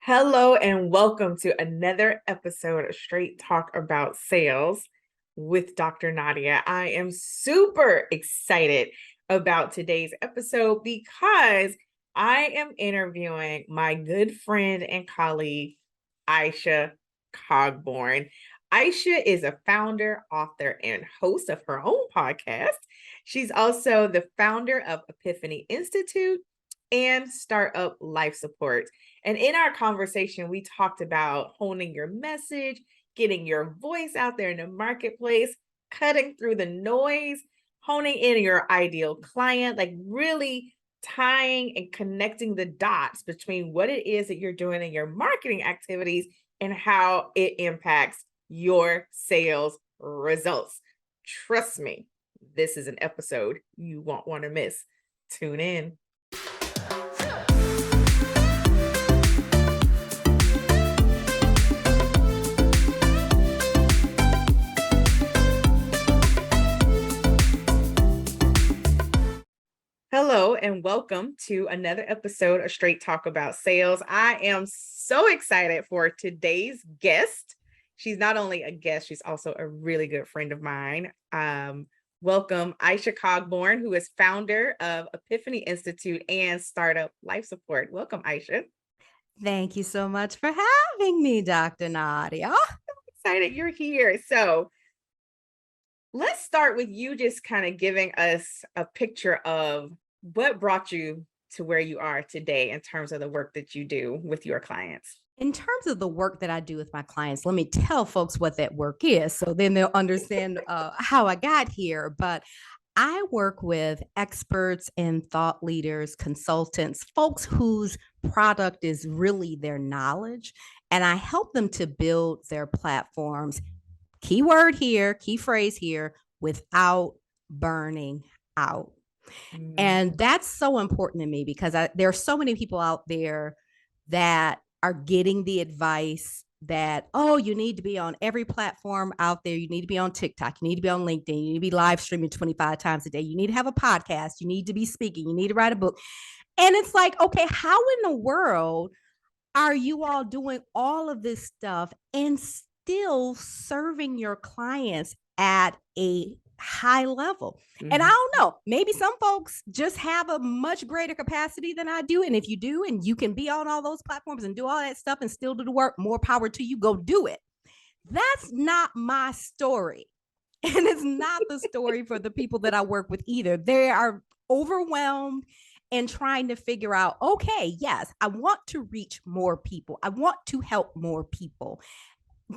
Hello and welcome to another episode of Straight Talk About Sales with Dr. Nadia. I am super excited about today's episode because I am interviewing my good friend and colleague, Isha Cogborn. Isha is a founder, author, and host of her own podcast. She's also the founder of Epiphany Institute and Startup Life Support. And in our conversation, we talked about honing your message, getting your voice out there in the marketplace, cutting through the noise, honing in your ideal client, like really tying and connecting the dots between what it is that you're doing in your marketing activities and how it impacts your sales results. Trust me, this is an episode you won't want to miss. Tune in. Hello and welcome to another episode of Straight Talk About Sales. I am so excited for today's guest. She's not only a guest, she's also a really good friend of mine. Welcome, Isha Cogborn, who is founder of Epiphany Institute and Startup Life Support. Welcome, Isha. Thank you so much for having me, Dr. Nadia. I'm excited you're here. So let's start with you just kind of giving us a picture of what brought you to where you are today in terms of the work that you do with your clients. In terms of the work that I do with my clients, let me tell folks what that work is so then they'll understand how I got here. But I work with experts and thought leaders, consultants, folks whose product is really their knowledge, and I help them to build their platforms. Keyword here, key phrase here, without burning out. And that's so important to me because there are so many people out there that are getting the advice that, oh, you need to be on every platform out there. You need to be on TikTok. You need to be on LinkedIn. You need to be live streaming 25 times a day. You need to have a podcast. You need to be speaking. You need to write a book. And it's like, okay, how in the world are you all doing all of this stuff and still serving your clients at a high level? And I don't know, maybe some folks just have a much greater capacity than I do. And if you do, and you can be on all those platforms and do all that stuff and still do the work, more power to you, go do it. That's not my story. And it's not the story for the people that I work with either. They are overwhelmed and trying to figure out, okay, yes, I want to reach more people. I want to help more people.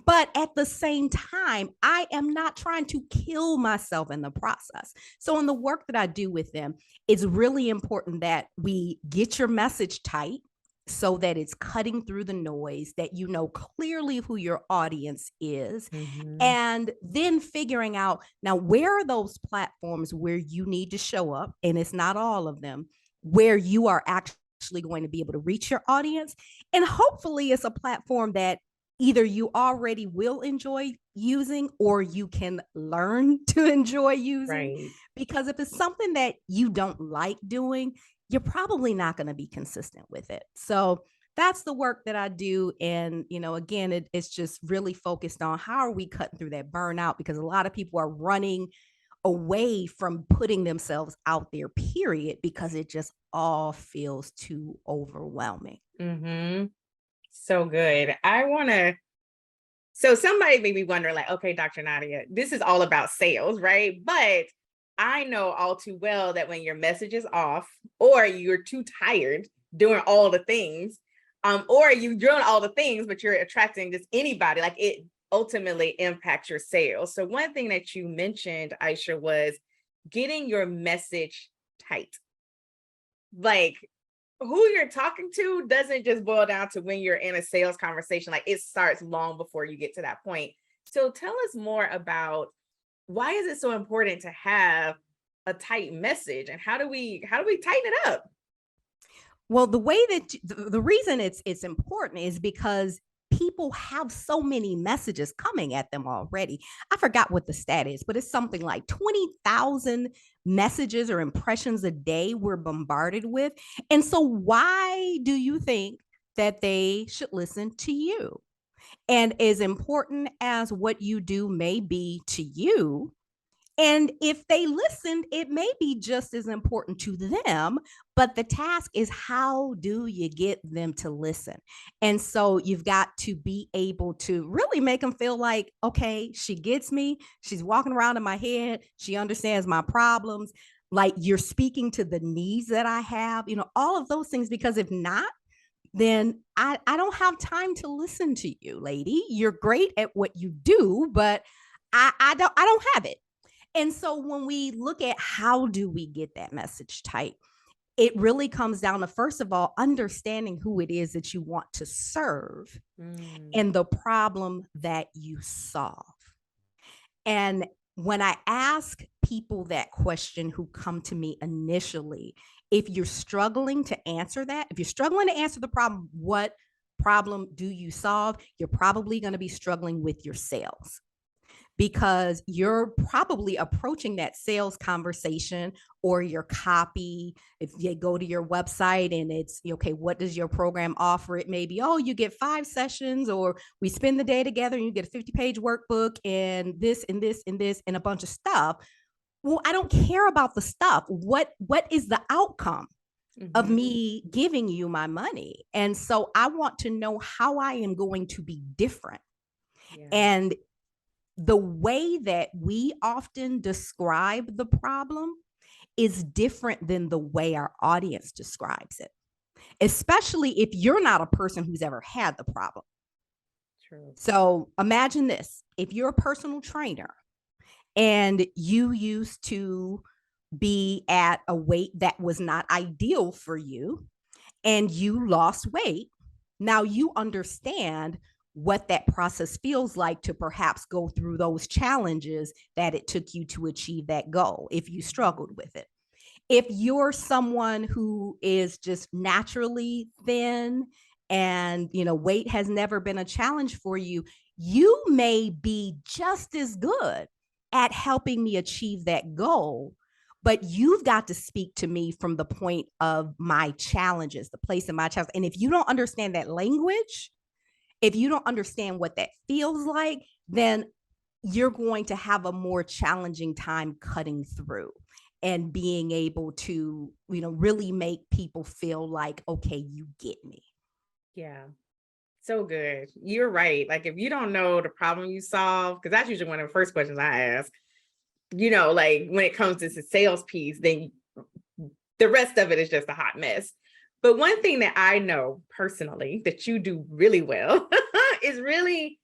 But at the same time, I am not trying to kill myself in the process. So in the work that I do with them, it's really important that we get your message tight so that it's cutting through the noise, that you know clearly who your audience is, and then figuring out, now, where are those platforms where you need to show up? And it's not all of them, where you are actually going to be able to reach your audience. And hopefully it's a platform that either you already will enjoy using or you can learn to enjoy using. Right. Because if it's something that you don't like doing, you're probably not going to be consistent with it. So that's the work that I do. And, you know, again, it's just really focused on how are we cutting through that burnout, because a lot of people are running away from putting themselves out there, period, because it just all feels too overwhelming. So good. So somebody may be wondering, like, okay, Dr. Nadia, this is all about sales, right? But I know all too well that when your message is off, or you're too tired doing all the things, or you're doing all the things, but you're attracting just anybody, like it ultimately impacts your sales. So one thing that you mentioned, Isha, was getting your message tight. Like, who you're talking to doesn't just boil down to when you're in a sales conversation. Like, it starts long before you get to that point. So tell us more about, why is it so important to have a tight message, and how do we tighten it up? Well, the way that the reason it's important is because people have so many messages coming at them already. I forgot what the stat is, but it's something like 20,000 messages or impressions a day we're bombarded with. And so why do you think that they should listen to you. And as important as what you do may be to you, and if they listened, it may be just as important to them. But the task is, how do you get them to listen? And so you've got to be able to really make them feel like, okay, she gets me. She's walking around in my head. She understands my problems. Like, you're speaking to the needs that I have, all of those things. Because if not, then I don't have time to listen to you, lady. You're great at what you do, but I don't have it. And so when we look at how do we get that message tight, it really comes down to, first of all, understanding who it is that you want to serve and the problem that you solve. And when I ask people that question who come to me initially, if you're struggling to answer that, if you're struggling to answer the problem, what problem do you solve? You're probably going to be struggling with your sales, because you're probably approaching that sales conversation or your copy. If you go to your website and it's, okay, what does your program offer? It may be, oh, you get 5 sessions, or we spend the day together and you get a 50-page workbook and this and this and this and a bunch of stuff. Well, I don't care about the stuff. What is the outcome of me giving you my money? And so I want to know how I am going to be different. Yeah. And the way that we often describe the problem is different than the way our audience describes it, especially if you're not a person who's ever had the problem. True. So imagine this: if you're a personal trainer and you used to be at a weight that was not ideal for you and you lost weight, now you understand what that process feels like to perhaps go through those challenges that it took you to achieve that goal if you struggled with it. If you're someone who is just naturally thin and weight has never been a challenge for you, you may be just as good at helping me achieve that goal, but you've got to speak to me from the point of my challenges, the place of my challenge. And if you don't understand that language, if you don't understand what that feels like, then you're going to have a more challenging time cutting through and being able to, really make people feel like, okay, you get me. Yeah. So good. You're right. Like, if you don't know the problem you solve, because that's usually one of the first questions I ask, like when it comes to the sales piece, then the rest of it is just a hot mess. But one thing that I know personally that you do really well is really,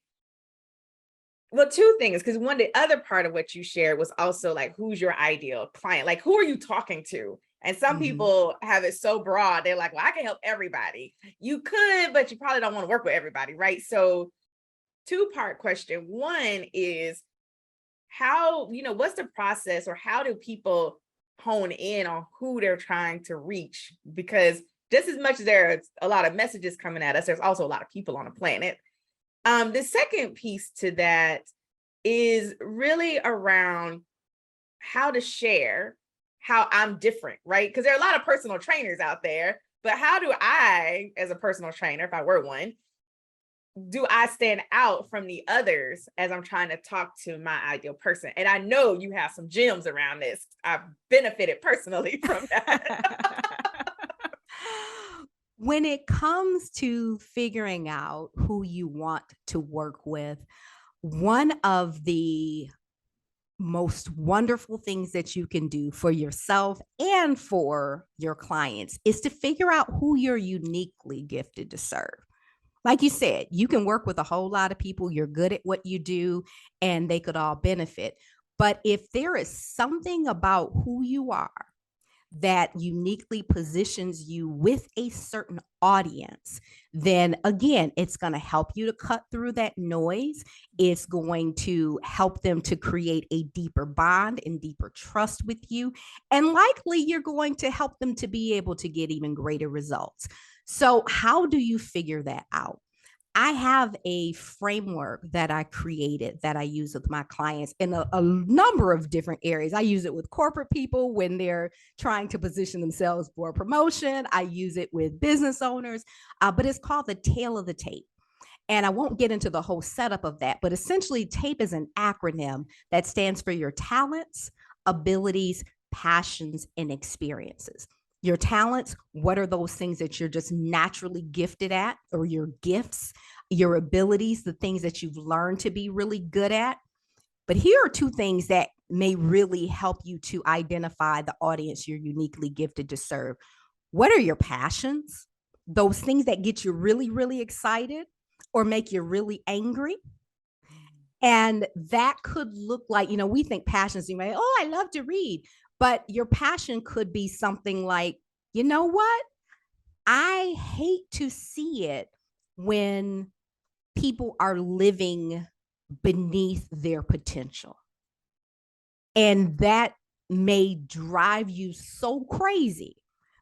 well, 2 things. Because the other part of what you shared was also like, who's your ideal client? Like, who are you talking to? And some people have it so broad. They're like, well, I can help everybody. You could, but you probably don't want to work with everybody, right? So 2-part question. One is, how, what's the process, or how do people hone in on who they're trying to reach? Because just as much as there's a lot of messages coming at us, there's also a lot of people on the planet. The second piece to that is really around how to share how I'm different, right? Because there are a lot of personal trainers out there, but how do I, as a personal trainer, if I were one, do I stand out from the others as I'm trying to talk to my ideal person? And I know you have some gems around this. I've benefited personally from that. When it comes to figuring out who you want to work with, one of the most wonderful things that you can do for yourself and for your clients is to figure out who you're uniquely gifted to serve. Like you said, you can work with a whole lot of people. You're good at what you do, and they could all benefit. But if there is something about who you are that uniquely positions you with a certain audience, then again, it's going to help you to cut through that noise. It's going to help them to create a deeper bond and deeper trust with you. And likely you're going to help them to be able to get even greater results. So how do you figure that out? I have a framework that I created that I use with my clients in a number of different areas. I use it with corporate people when they're trying to position themselves for a promotion. I use it with business owners, but it's called the tail of the tape. And I won't get into the whole setup of that, but essentially, TAPE is an acronym that stands for your talents, abilities, passions, and experiences. Your talents, what are those things that you're just naturally gifted at, or your gifts, your abilities, the things that you've learned to be really good at. But here are two things that may really help you to identify the audience you're uniquely gifted to serve. What are your passions? Those things that get you really, really excited or make you really angry. And that could look like, we think passions, you may, oh, I love to read. But your passion could be something like, you know what? I hate to see it when people are living beneath their potential. And that may drive you so crazy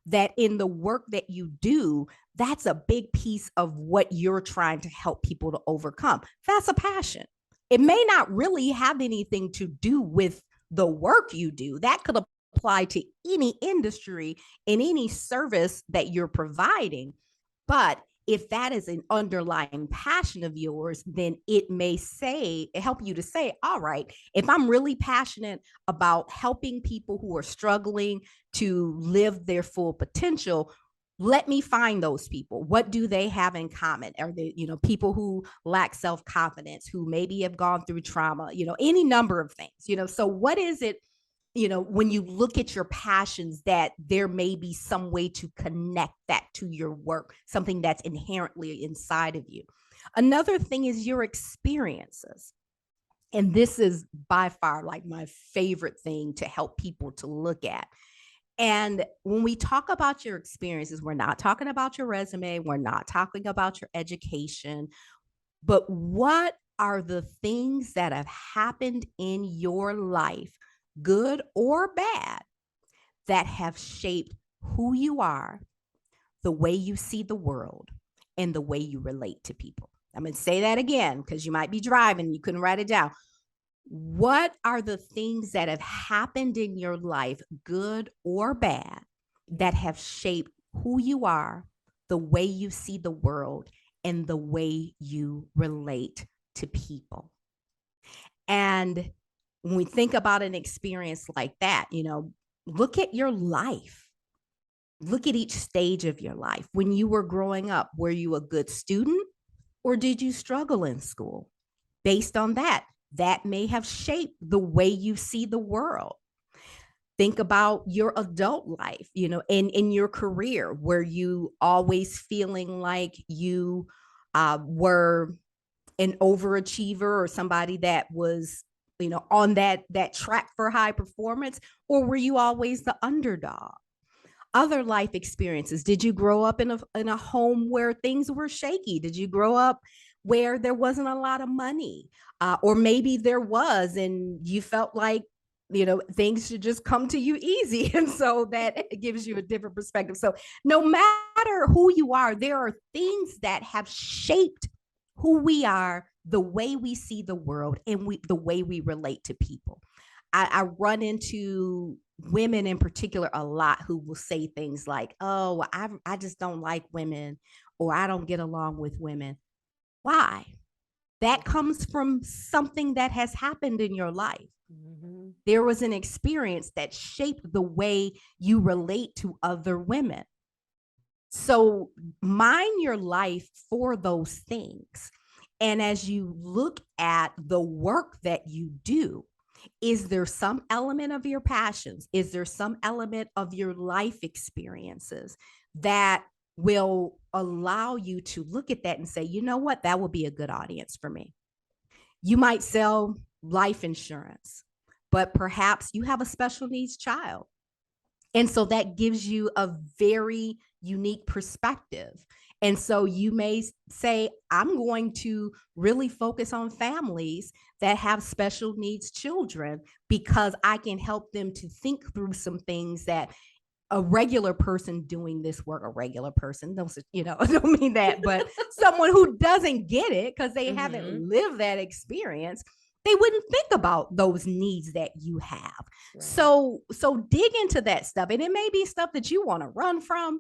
that in the work that you do, that's a big piece of what you're trying to help people to overcome. That's a passion. It may not really have anything to do with the work you do. That could apply to any industry and any service that you're providing. But if that is an underlying passion of yours, then it may help you to say, all right, if I'm really passionate about helping people who are struggling to live their full potential, let me find those people. What do they have in common? Are they, people who lack self-confidence, who maybe have gone through trauma, any number of things, so what is it, when you look at your passions, that there may be some way to connect that to your work, something that's inherently inside of you. Another thing is your experiences. And this is by far like my favorite thing to help people to look at. And when we talk about your experiences, we're not talking about your resume, we're not talking about your education, but what are the things that have happened in your life, good or bad, that have shaped who you are, the way you see the world, and the way you relate to people? I'm going to say that again because you might be driving, you couldn't write it down. What are the things that have happened in your life, good or bad, that have shaped who you are, the way you see the world, and the way you relate to people? And when we think about an experience like that, look at your life. Look at each stage of your life. When you were growing up, were you a good student or did you struggle in school? Based on that, that may have shaped the way you see the world. Think about your adult life, in your career. Were you always feeling like you were an overachiever or somebody that was, on that track for high performance, or were you always the underdog? Other life experiences. Did you grow up in a home where things were shaky? Did you grow up where there wasn't a lot of money? Or maybe there was, and you felt like, things should just come to you easy. And so that gives you a different perspective. So no matter who you are, there are things that have shaped who we are, the way we see the world, and the way we relate to people. I run into women in particular a lot who will say things like, oh, I just don't like women, or I don't get along with women. Why? That comes from something that has happened in your life. Mm-hmm. There was an experience that shaped the way you relate to other women. So mine your life for those things. And as you look at the work that you do, is there some element of your passions? Is there some element of your life experiences that will allow you to look at that and say, you know what, that will be a good audience for me? You might sell life insurance, but perhaps you have a special needs child. And so that gives you a very unique perspective. And so you may say, I'm going to really focus on families that have special needs children because I can help them to think through some things that a regular person doing this work, a regular person, don't, I don't mean that, but someone who doesn't get it because they haven't lived that experience, they wouldn't think about those needs that you have. Right. So dig into that stuff. And it may be stuff that you want to run from,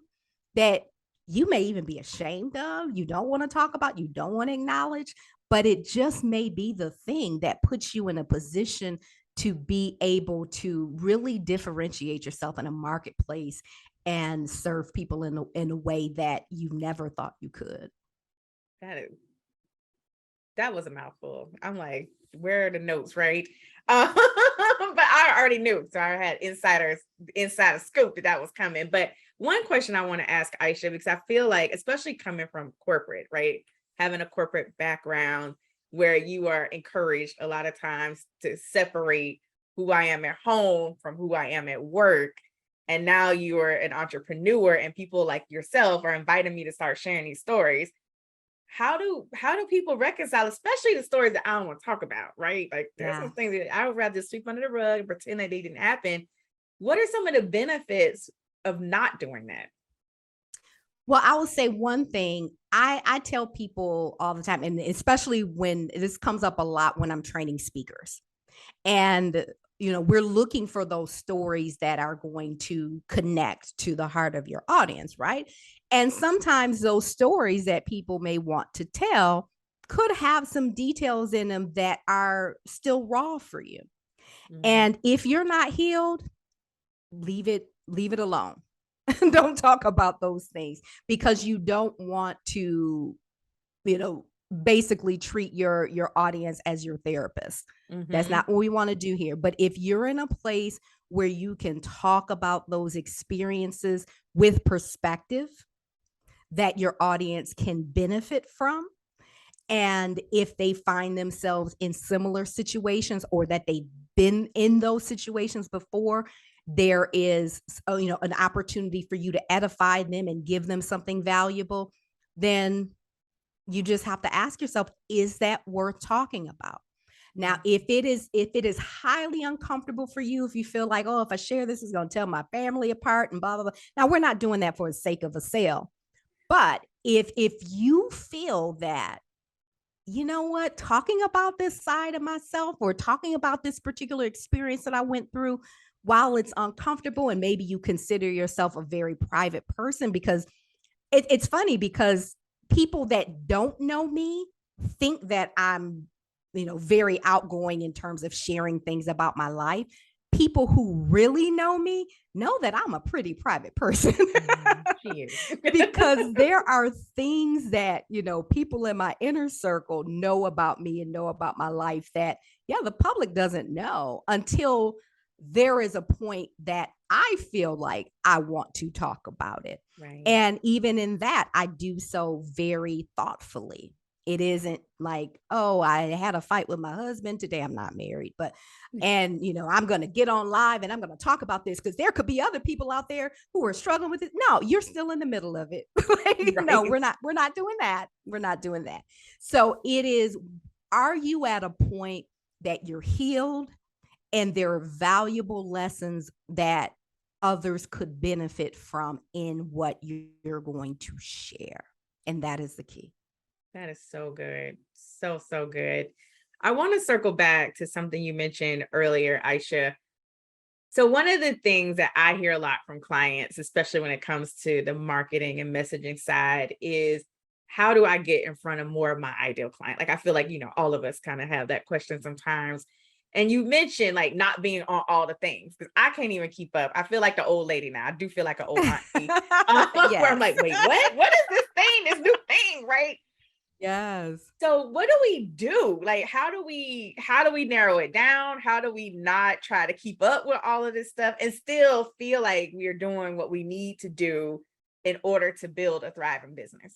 that you may even be ashamed of, you don't want to talk about, you don't want to acknowledge, but it just may be the thing that puts you in a position to be able to really differentiate yourself in a marketplace and serve people in a way that you never thought you could. That was a mouthful. I'm like, where are the notes, right? But I already knew, so I had inside scoop that was coming. But one question I want to ask Isha, because I feel like, especially coming from corporate, right, having a corporate background where you are encouraged a lot of times to separate who I am at home from who I am at work. And now you are an entrepreneur and people like yourself are inviting me to start sharing these stories. How do people reconcile, especially the stories that I don't want to talk about, right? Like there's some things that I would rather sweep under the rug and pretend that they didn't happen. What are some of the benefits of not doing that? Well, I will say one thing. I tell people all the time, and especially when this comes up a lot when I'm training speakers. And, we're looking for those stories that are going to connect to the heart of your audience, right? And sometimes those stories that people may want to tell could have some details in them that are still raw for you. And if you're not healed, leave it alone. Don't talk about those things, because you don't want to, basically treat your audience as your therapist. That's not what we want to do here. But if you're in a place where you can talk about those experiences with perspective that your audience can benefit from, and if they find themselves in similar situations or that they've been in those situations before, there is an opportunity for you to edify them and give them something valuable, then you just have to ask yourself, is that worth talking about? Now, if it is highly uncomfortable for you, if you feel like, oh, if I share this, it's going to tear my family apart and blah, blah, blah. Now, we're not doing that for the sake of a sale. But if you feel that, you know what, talking about this side of myself or talking about this particular experience that I went through, while it's uncomfortable, and maybe you consider yourself a very private person, because it's funny, because people that don't know me think that I'm, very outgoing in terms of sharing things about my life. People who really know me know that I'm a pretty private person. Because there are things that, people in my inner circle know about me and know about my life that, the public doesn't know until there is a point that I feel like I want to talk about it. Right. And even in that, I do so very thoughtfully. It isn't like, oh, I had a fight with my husband today. I'm not married, and I'm going to get on live and I'm going to talk about this because there could be other people out there who are struggling with it. No, you're still in the middle of it. Right. No, we're not doing that. We're not doing that. So it is, are you at a point that you're healed and there are valuable lessons that others could benefit from in what you're going to share? And that is the key. That is so good. So good. I want to circle back to something you mentioned earlier, Isha. So one of the things that I hear a lot from clients, especially when it comes to the marketing and messaging side, is how do I get in front of more of my ideal client? Like, I feel like, all of us kind of have that question sometimes. And you mentioned like not being on all the things, because I can't even keep up. I feel like the old lady now. I do feel like an old auntie where I'm like, wait, what? What is this thing, this new thing, right? Yes. So what do we do? Like, how do we narrow it down? How do we not try to keep up with all of this stuff and still feel like we are doing what we need to do in order to build a thriving business?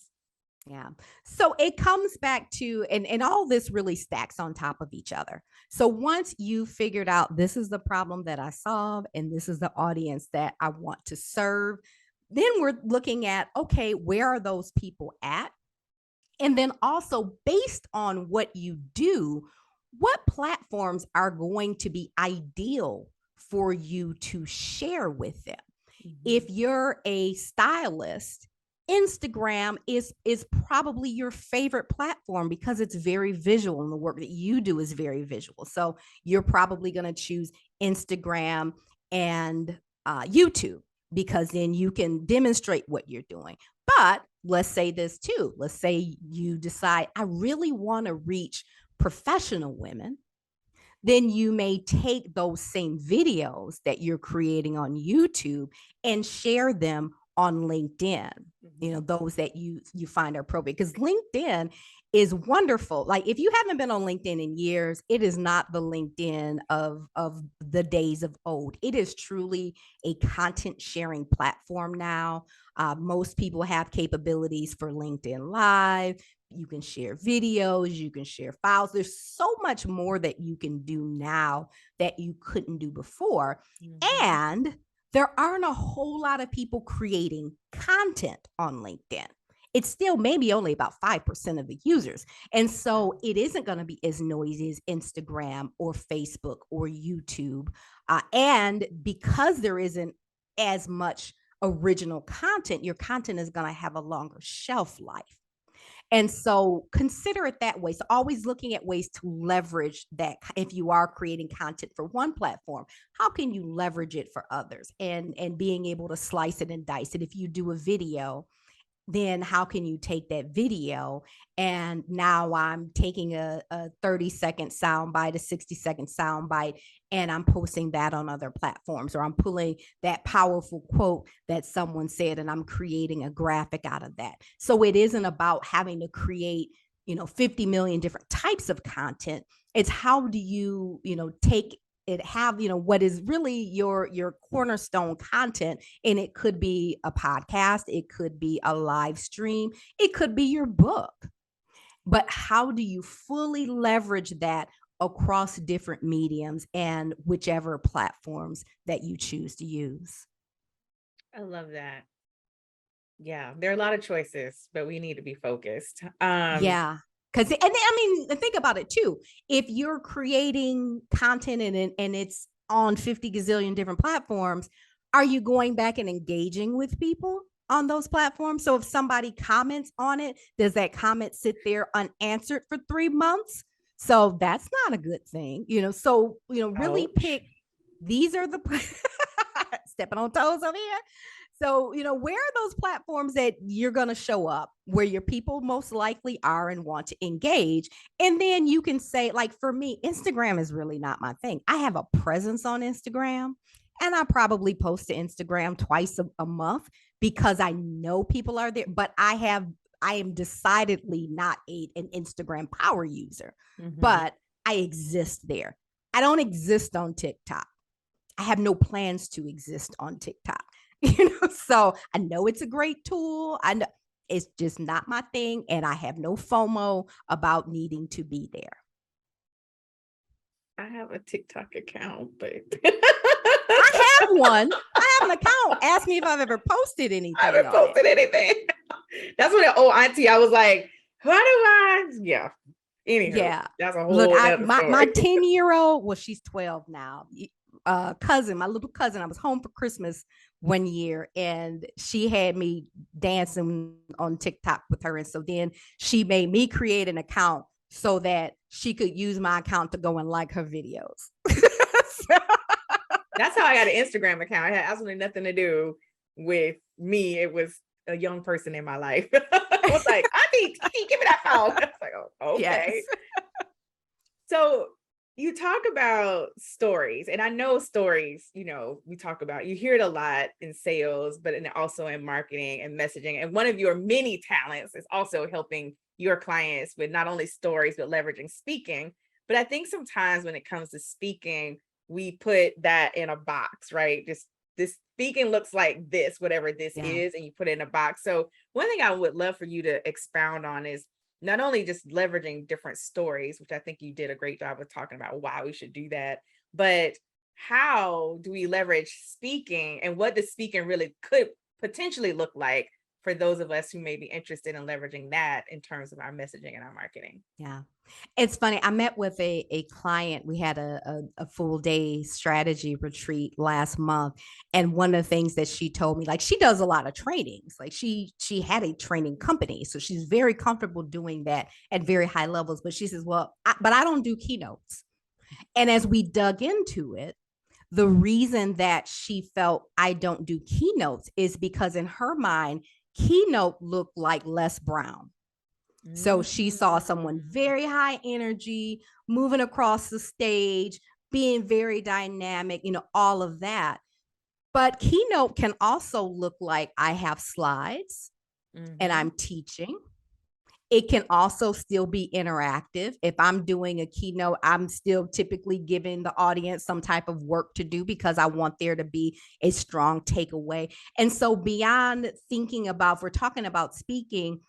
Yeah. So it comes back to, and all this really stacks on top of each other. So once you figured out this is the problem that I solve and this is the audience that I want to serve, then we're looking at, okay, where are those people at? And then also, based on what you do, what platforms are going to be ideal for you to share with them? If you're a stylist, Instagram is probably your favorite platform because it's very visual and the work that you do is very visual. So you're probably going to choose Instagram and YouTube because then you can demonstrate what you're doing. But let's say this too. Let's say you decide, I really want to reach professional women. Then you may take those same videos that you're creating on YouTube and share them on LinkedIn, those that you find are appropriate, because LinkedIn is wonderful. Like if you haven't been on LinkedIn in years, it is not the LinkedIn of the days of old. It is truly a content sharing platform now. Most people have capabilities for LinkedIn Live. You can share videos, you can share files. There's so much more that you can do now that you couldn't do before. And there aren't a whole lot of people creating content on LinkedIn. It's still maybe only about 5% of the users. And so it isn't going to be as noisy as Instagram or Facebook or YouTube. And because there isn't as much original content, your content is going to have a longer shelf life. And so consider it that way. So always looking at ways to leverage that. If you are creating content for one platform, how can you leverage it for others, and being able to slice it and dice it? If you do a video, then how can you take that video and now I'm taking a 30-second soundbite, a 60-second soundbite, and I'm posting that on other platforms, or I'm pulling that powerful quote that someone said and I'm creating a graphic out of that. So it isn't about having to create 50 million different types of content. It's how do you take it, have what is really your cornerstone content, and it could be a podcast, it could be a live stream, it could be your book, but how do you fully leverage that across different mediums and whichever platforms that you choose to use? I love that. Yeah, there are a lot of choices, but we need to be focused. Yeah. Because, and I mean, think about it too. If you're creating content and it's on 50 gazillion different platforms, are you going back and engaging with people on those platforms? So if somebody comments on it, does that comment sit there unanswered for 3 months? So that's not a good thing, So, really Ouch. pick, these are the stepping on toes over here. So, where are those platforms that you're going to show up, where your people most likely are and want to engage? And then you can say, like for me, Instagram is really not my thing. I have a presence on Instagram and I probably post to Instagram twice a month because I know people are there, but I am decidedly not an Instagram power user, but I exist there. I don't exist on TikTok. I have no plans to exist on TikTok. So I know it's a great tool. I know it's just not my thing, and I have no FOMO about needing to be there. I have a TikTok account, but I have one. I have an account. Ask me if I've ever posted anything. I haven't posted anything. That's when the old auntie, I was like, how do I? Yeah. Anywho, yeah, that's a whole look, other my story. 10-year-old, well, she's 12 now. My little cousin, I was home for Christmas one year and she had me dancing on TikTok with her. And so then she made me create an account so that she could use my account to go and like her videos. That's how I got an Instagram account. It had absolutely nothing to do with me. It was a young person in my life. I was like, Auntie, give me that phone. I was like, oh, okay. Yes. So you talk about stories, and I know stories, we talk about, you hear it a lot in sales, but also in marketing and messaging. And one of your many talents is also helping your clients with not only stories, but leveraging speaking. But I think sometimes when it comes to speaking, we put that in a box, right? Just this speaking looks like this, whatever this is, and you put it in a box. So one thing I would love for you to expound on is not only just leveraging different stories, which I think you did a great job of talking about why we should do that, but how do we leverage speaking, and what does speaking really could potentially look like for those of us who may be interested in leveraging that in terms of our messaging and our marketing. Yeah. It's funny. I met with a client. We had a full day strategy retreat last month. And one of the things that she told me, like, she does a lot of trainings. Like, she had a training company. So she's very comfortable doing that at very high levels. But she says, well, but I don't do keynotes. And as we dug into it, the reason that she felt I don't do keynotes is because in her mind, keynote looked like Les Brown. So she saw someone very high energy, moving across the stage, being very dynamic, all of that. But keynote can also look like I have slides and I'm teaching. It can also still be interactive. If I'm doing a keynote, I'm still typically giving the audience some type of work to do because I want there to be a strong takeaway. And so beyond thinking about, if we're talking about speaking,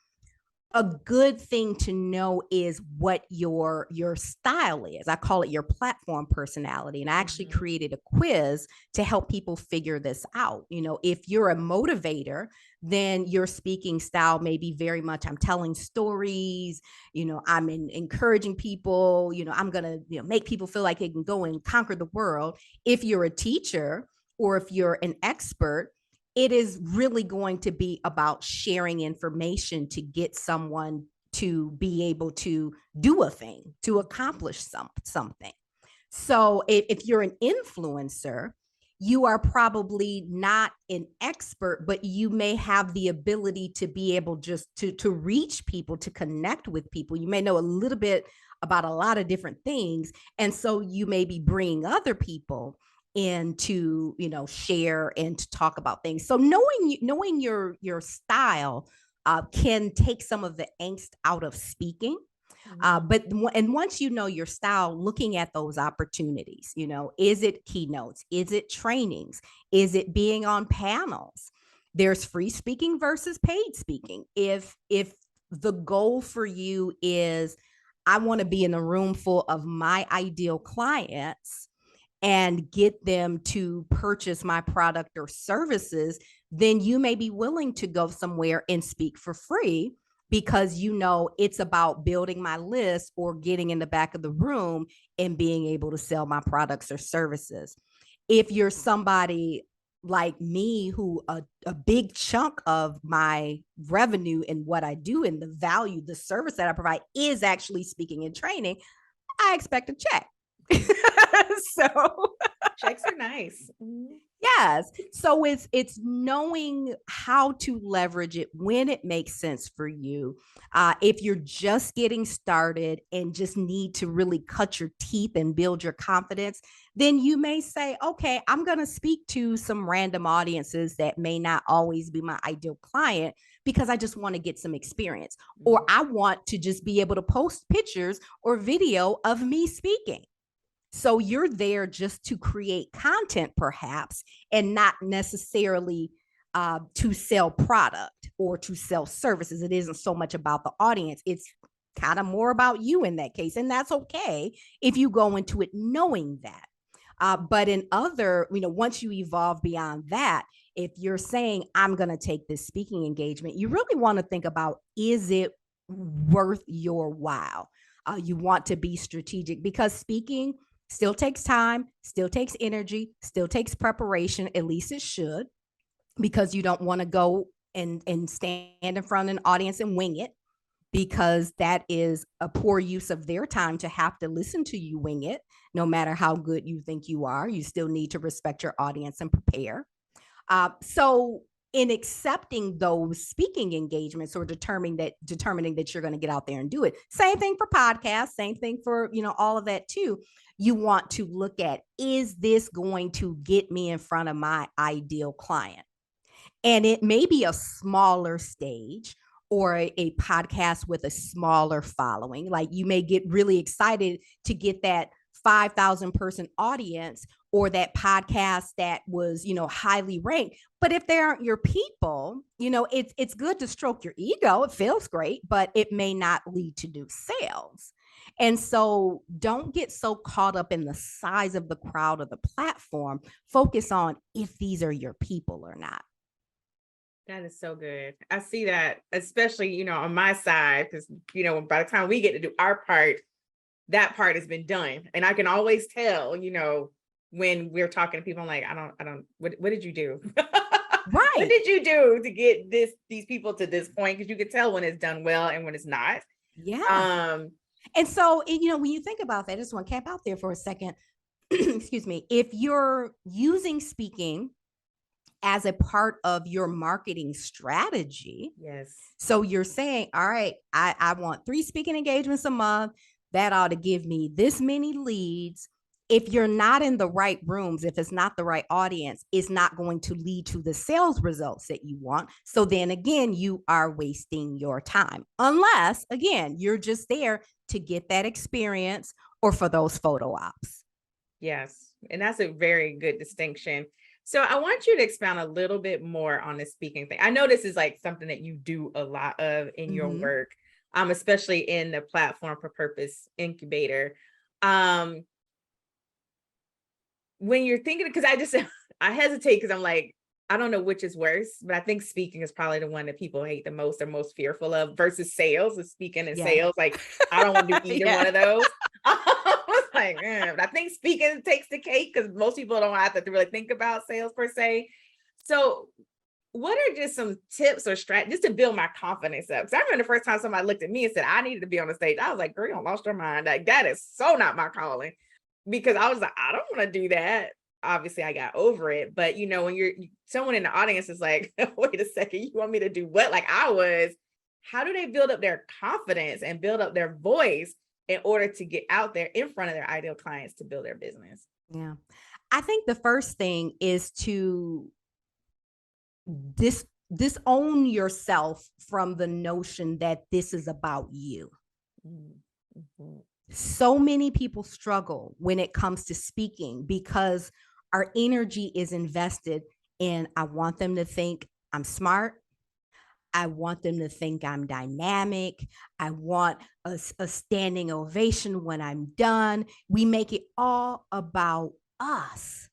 a good thing to know is what your style is. I call it your platform personality. And I actually created a quiz to help people figure this out. If you're a motivator, then your speaking style may be very much, I'm telling stories, I'm encouraging people, I'm going to make people feel like they can go and conquer the world. If you're a teacher or if you're an expert, it is really going to be about sharing information to get someone to be able to do a thing, to accomplish something. So if you're an influencer, you are probably not an expert, but you may have the ability to be able just to reach people, to connect with people. You may know a little bit about a lot of different things. And so you may be bringing other people in to share and to talk about things. So knowing your style can take some of the angst out of speaking. But once you know your style, looking at those opportunities, is it keynotes? Is it trainings? Is it being on panels? There's free speaking versus paid speaking. If the goal for you is, I want to be in a room full of my ideal clients and get them to purchase my product or services, then you may be willing to go somewhere and speak for free because it's about building my list or getting in the back of the room and being able to sell my products or services. If you're somebody like me, who a big chunk of my revenue and what I do and the value, the service that I provide is actually speaking and training, I expect a check. So checks are nice. Yes. So it's knowing how to leverage it when it makes sense for you. If you're just getting started and just need to really cut your teeth and build your confidence, then you may say, okay, I'm going to speak to some random audiences that may not always be my ideal client because I just want to get some experience, or I want to just be able to post pictures or video of me speaking. So you're there just to create content, perhaps, and not necessarily to sell product or to sell services. It isn't so much about the audience. It's kind of more about you in that case. And that's okay if you go into it knowing that. But in other, once you evolve beyond that, if you're saying, I'm going to take this speaking engagement, you really want to think about, is it worth your while? You want to be strategic because speaking still takes time, still takes energy, still takes preparation, at least it should, because you don't want to go and stand in front of an audience and wing it, because that is a poor use of their time to have to listen to you wing it. No matter how good you think you are, you still need to respect your audience and prepare. So in accepting those speaking engagements or determining that you're going to get out there and do it, same thing for podcasts, same thing for, all of that too. You want to look at, is this going to get me in front of my ideal client? And it may be a smaller stage or a podcast with a smaller following. Like, you may get really excited to get that 5,000 person audience or that podcast that was, highly ranked. But if they aren't your people, it's good to stroke your ego. It feels great, but it may not lead to new sales. And so don't get so caught up in the size of the crowd or the platform. Focus on if these are your people or not. That is so good. I see that, especially, on my side, because, by the time we get to do our part, that part has been done. And I can always tell, when we're talking to people, I'm like, what did you do? What Right. did you do to get these people to this point? Because you can tell when it's done well and when it's not. Yeah. Um, And so, when you think about that, I just want to camp out there for a second. Excuse me. If you're using speaking as a part of your marketing strategy, yes. so you're saying, all right, I want 3 speaking engagements a month. That ought to give me this many leads. If you're not in the right rooms, if it's not the right audience, it's not going to lead to the sales results that you want. So then again, you are wasting your time. Unless, again, you're just there to get that experience or for those photo ops. Yes. And that's a very good distinction. So I want you to expound a little bit more on the speaking thing. I know this is like something that you do a lot of in your Mm-hmm. work, especially in the platform for Purpose Incubator. Um, when you're thinking, because I hesitate because I'm like, I don't know which is worse, but I think speaking is probably the one that people hate the most or most fearful of versus sales. Is speaking and Yeah. sales. Like, I don't want to do either Yeah. one of those. I was like, but I think speaking takes the cake because most people don't have to really think about sales per se. So, what are just some tips or strategies to build my confidence up? Because I remember the first time somebody looked at me and said I needed to be on the stage, I was like, girl, you lost your mind. Like, that is so not my calling. Because I was like, I don't want to do that. Obviously, I got over it. But when someone in the audience is like, wait a second, you want me to do what? Like I was, how do they build up their confidence and build up their voice in order to get out there in front of their ideal clients to build their business? Yeah. I think the first thing is to disown yourself from the notion that this is about you. Mm-hmm. So many people struggle when it comes to speaking because our energy is invested in, I want them to think I'm smart. I want them to think I'm dynamic. I want a standing ovation when I'm done. We make it all about us.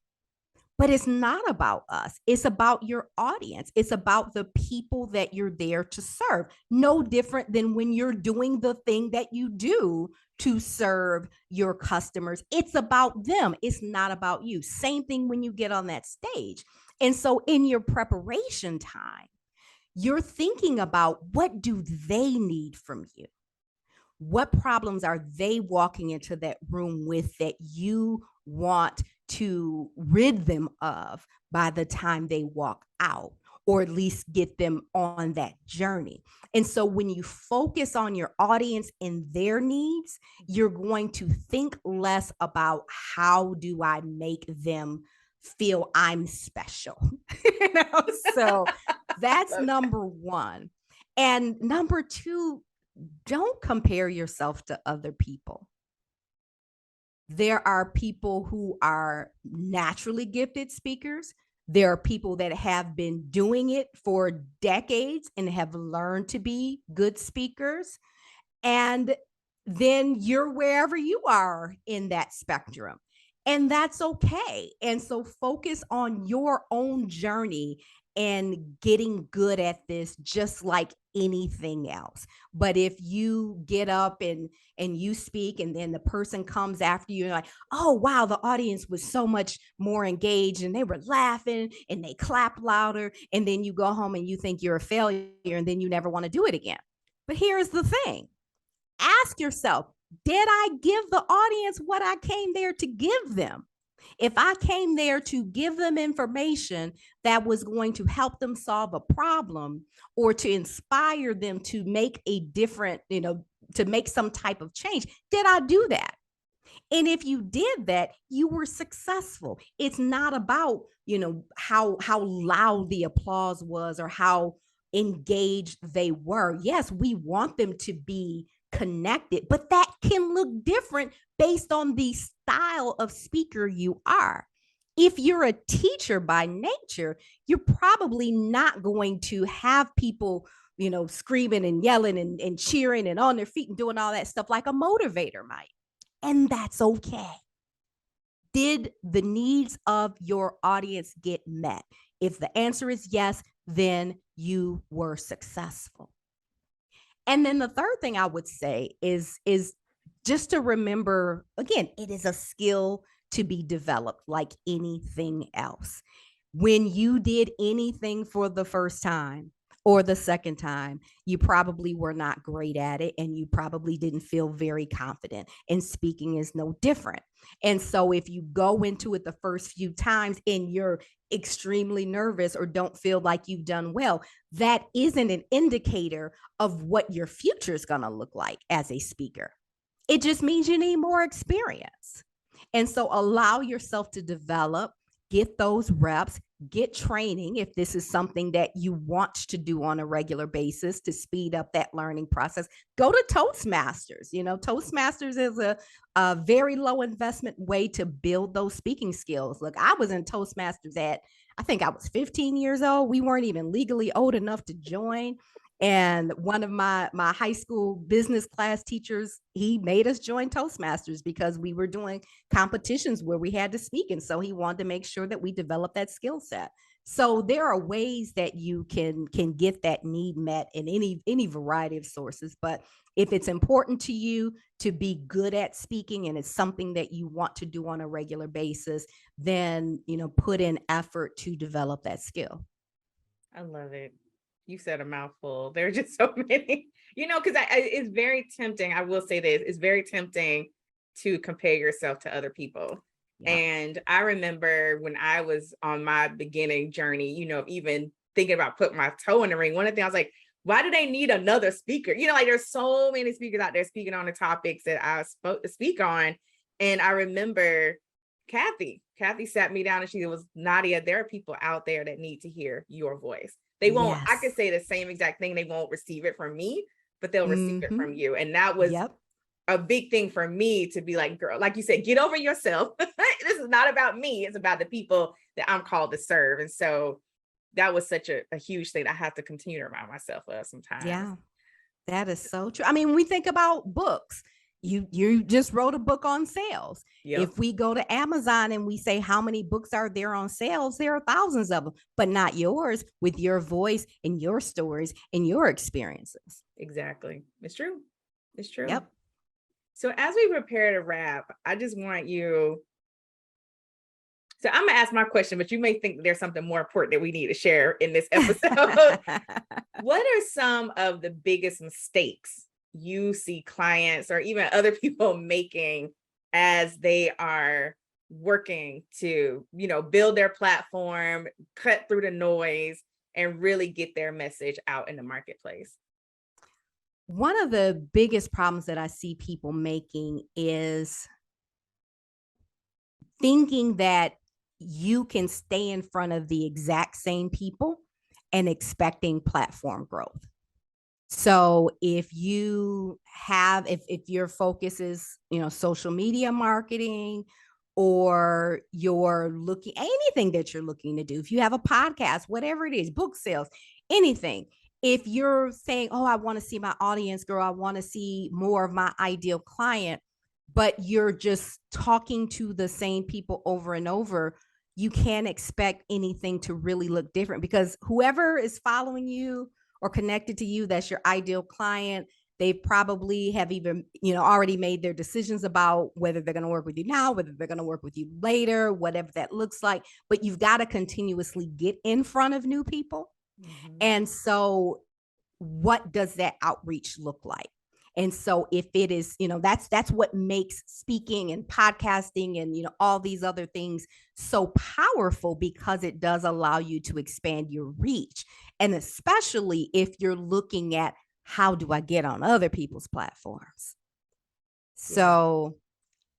But it's not about us. It's about your audience. It's about the people that you're there to serve. No different than when you're doing the thing that you do to serve your customers. It's about them. It's not about you. Same thing when you get on that stage. And so in your preparation time, you're thinking about what do they need from you? What problems are they walking into that room with that you want to rid them of by the time they walk out, or at least get them on that journey? And so when you focus on your audience and their needs, you're going to think less about how do I make them feel I'm special. So that's number one. And number two, don't compare yourself to other people. There are people who are naturally gifted speakers. There are people that have been doing it for decades and have learned to be good speakers. And then you're wherever you are in that spectrum. And that's okay. And so focus on your own journey and getting good at this just like anything else. But if you get up and you speak and then the person comes after you and like, oh wow, the audience was so much more engaged and they were laughing and they clap louder, and then you go home and you think you're a failure and then you never want to do it again. But here's the thing. Ask yourself, did I give the audience what I came there to give them? If I came there to give them information that was going to help them solve a problem or to inspire them to make a different, to make some type of change, did I do that? And if you did that, you were successful. It's not about, how loud the applause was or how engaged they were. Yes, we want them to be connected, but that can look different based on the style of speaker you are. If you're a teacher by nature, you're probably not going to have people, screaming and yelling and cheering and on their feet and doing all that stuff like a motivator might. And that's okay. Did the needs of your audience get met? If the answer is yes, then you were successful. And then the third thing I would say is just to remember, again, it is a skill to be developed like anything else. When you did anything for the first time or the second time, you probably were not great at it and you probably didn't feel very confident. And speaking is no different. And so if you go into it the first few times and you're extremely nervous or don't feel like you've done well, that isn't an indicator of what your future is going to look like as a speaker. It just means you need more experience. And so allow yourself to develop, get those reps, get training if this is something that you want to do on a regular basis to speed up that learning process. Go to Toastmasters. Toastmasters is a very low investment way to build those speaking skills. Look, I was in Toastmasters I think I was 15 years old. We weren't even legally old enough to join. And one of my high school business class teachers, he made us join Toastmasters because we were doing competitions where we had to speak. And so he wanted to make sure that we developed that skill set. So there are ways that you can get that need met in any variety of sources. But if it's important to you to be good at speaking and it's something that you want to do on a regular basis, then, put in effort to develop that skill. I love it. You said a mouthful. There are just so many, because it's very tempting. I will say this, it's very tempting to compare yourself to other people. Yeah. And I remember when I was on my beginning journey, even thinking about putting my toe in the ring, one of the things I was like, why do they need another speaker? Like there's so many speakers out there speaking on the topics that I spoke to speak on. And I remember Kathy sat me down and she was, Nadia, there are people out there that need to hear your voice. They won't, I could say the same exact thing. They won't receive it from me, but they'll receive it from you. And that was a big thing for me to be like, girl, like you said, get over yourself. This is not about me. It's about the people that I'm called to serve. And so that was such a huge thing I have to continue to remind myself of sometimes. Yeah, that is so true. I mean, when we think about books, you just wrote a book on sales. Yep. If we go to Amazon and we say how many books are there on sales, there are thousands of them, but not yours, with your voice and your stories and your experiences. Exactly. It's true. It's true. Yep. So as we prepare to wrap, I just want you. So I'm gonna ask my question, but you may think there's something more important that we need to share in this episode. What are some of the biggest mistakes you see clients or even other people making as they are working to, build their platform, cut through the noise, and really get their message out in the marketplace? One of the biggest problems that I see people making is thinking that you can stay in front of the exact same people and expecting platform growth. So if you have, if your focus is, social media marketing, or you're looking, anything that you're looking to do, if you have a podcast, whatever it is, book sales, anything, if you're saying, oh, I want to see my audience grow, I want to see more of my ideal client, but you're just talking to the same people over and over, you can't expect anything to really look different, because whoever is following you or connected to you, that's your ideal client, they probably have even, already made their decisions about whether they're going to work with you now, whether they're going to work with you later, whatever that looks like. But you've got to continuously get in front of new people. Mm-hmm. And so what does that outreach look like? And so if it is, that's what makes speaking and podcasting and, all these other things so powerful, because it does allow you to expand your reach. And especially if you're looking at, how do I get on other people's platforms? So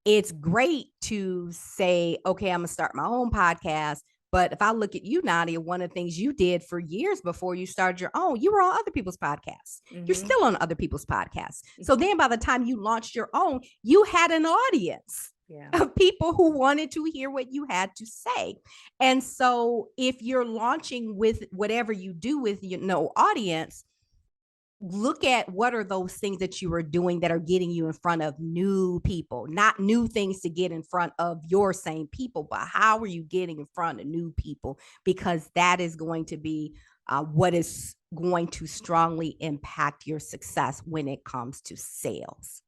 it's great to say, okay, I'm going to start my own podcast. But if I look at you, Nadia, one of the things you did for years before you started your own, you were on other people's podcasts. Mm-hmm. You're still on other people's podcasts. Mm-hmm. So then by the time you launched your own, you had an audience of people who wanted to hear what you had to say. And so if you're launching with whatever you do with audience, look at what are those things that you are doing that are getting you in front of new people, not new things to get in front of your same people, but how are you getting in front of new people? Because that is going to be what is going to strongly impact your success when it comes to sales.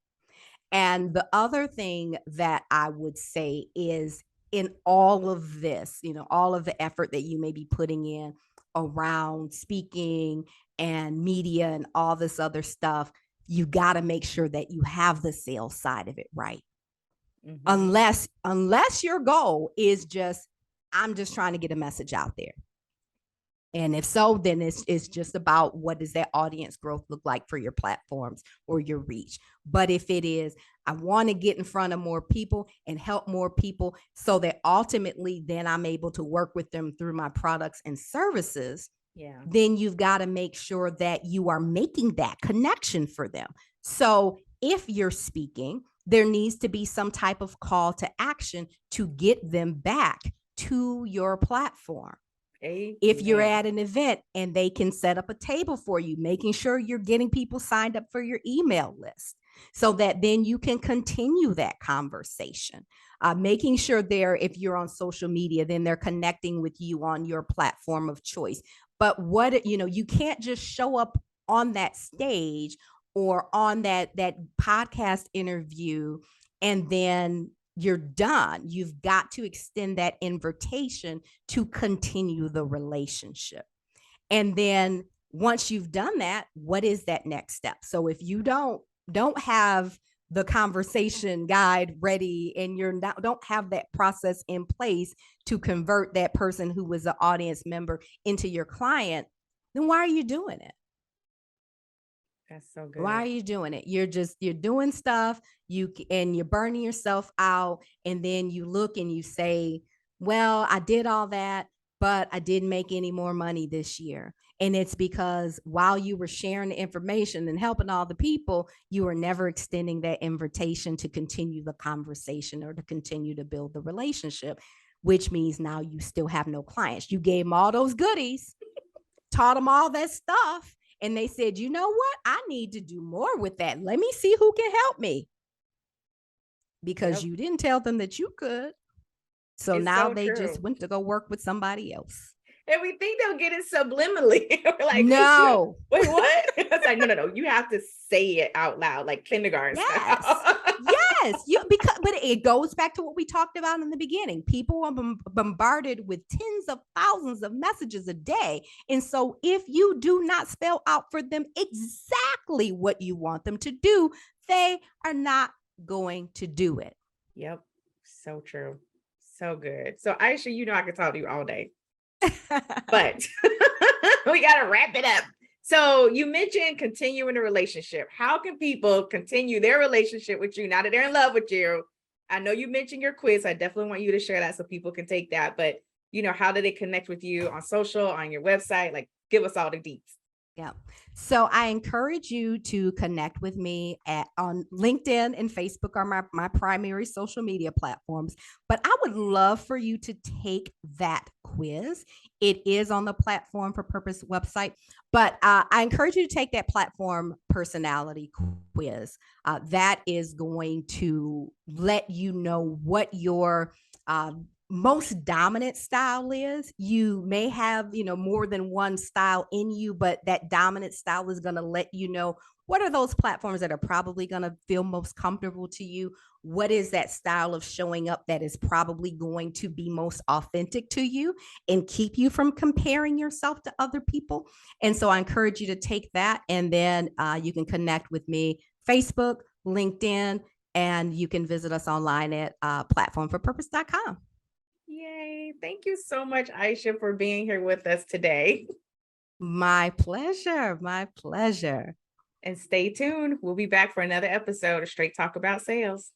And the other thing that I would say is, in all of this, all of the effort that you may be putting in around speaking and media and all this other stuff, you got to make sure that you have the sales side of it right. Mm-hmm. Unless your goal is just, I'm just trying to get a message out there. And if so, then it's just about what does that audience growth look like for your platforms or your reach. But if it is, I want to get in front of more people and help more people so that ultimately then I'm able to work with them through my products and services, then you've got to make sure that you are making that connection for them. So if you're speaking, there needs to be some type of call to action to get them back to your platform. Amen. If you're at an event and they can set up a table for you, making sure you're getting people signed up for your email list so that then you can continue that conversation. Making sure if you're on social media, then they're connecting with you on your platform of choice. But you can't just show up on that stage or on that podcast interview and then you're done. You've got to extend that invitation to continue the relationship. And then once you've done that, what is that next step? So if you don't have the conversation guide ready and don't have that process in place to convert that person who was an audience member into your client, then why are you doing it? That's so good. Why are you doing it? You're doing stuff, and you're burning yourself out. And then you look and you say, well, I did all that, but I didn't make any more money this year. And it's because while you were sharing the information and helping all the people, you were never extending that invitation to continue the conversation or to continue to build the relationship, which means now you still have no clients. You gave them all those goodies, taught them all that stuff. And they said, you know what? I need to do more with that. Let me see who can help me. Because you didn't tell them that you could. So now they just went to go work with somebody else. And we think they'll get it subliminally. We're like, no. Wait, what? It's like, no. You have to say it out loud, like kindergarten style. Yes. But it goes back to what we talked about in the beginning. People are bombarded with tens of thousands of messages a day. And so if you do not spell out for them exactly what you want them to do, they are not going to do it. Yep. So true. So good. So Isha, I could talk to you all day. But we got to wrap it up. So you mentioned continuing a relationship. How can people continue their relationship with you now that they're in love with you? I know you mentioned your quiz. I definitely want you to share that so people can take that. But, how do they connect with you on social, on your website? Like, give us all the deets. Yeah. So I encourage you to connect with me on LinkedIn and Facebook are my primary social media platforms. But I would love for you to take that quiz. It is on the Platform for Purpose website. But I encourage you to take that platform personality quiz. That is going to let you know what your most dominant style is. You may have, more than one style in you, but that dominant style is going to let you know what are those platforms that are probably going to feel most comfortable to you. What is that style of showing up that is probably going to be most authentic to you and keep you from comparing yourself to other people? And so I encourage you to take that, and then you can connect with me, Facebook, LinkedIn, and you can visit us online at platformforpurpose.com. Yay. Thank you so much, Isha, for being here with us today. My pleasure. My pleasure. And stay tuned. We'll be back for another episode of Straight Talk About Sales.